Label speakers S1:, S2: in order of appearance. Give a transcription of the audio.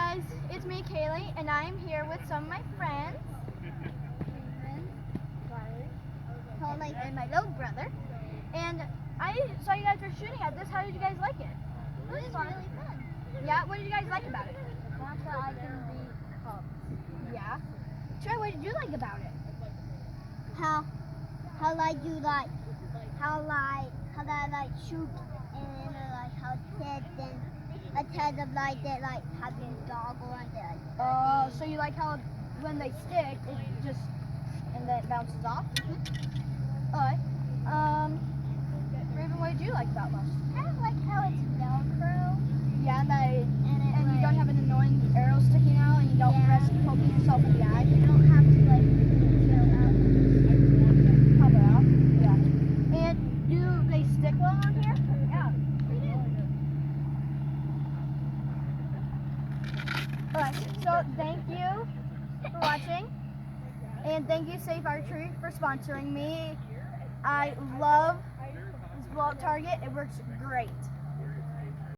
S1: guys, it's me, Kaylee, and I'm here with some of my friends. And my little brother. And I saw you guys were shooting at this. How did you guys like it?
S2: It was really fun.
S1: Yeah? What did you guys like about it?
S2: Not that I can beat cubs.
S1: Yeah? Trey, what did you like about it?
S2: How like you like how I like shoot and like how Ted of like that like having dog or that.
S1: Oh, so you like how when they stick, it just and then it bounces off? Alright. Raven, what did you like about most?
S2: I like how it's Velcro.
S1: Yeah, and you
S2: like,
S1: don't have an annoying arrow sticking out, and you don't risk poking yourself in the eye.
S2: You don't have to like
S1: Pop it out. Yeah. And do they stick well on here? Yeah, they do. Alright, so thank you for watching. And thank you, Safe Archery, for sponsoring me. I love this blow-up target. It works great.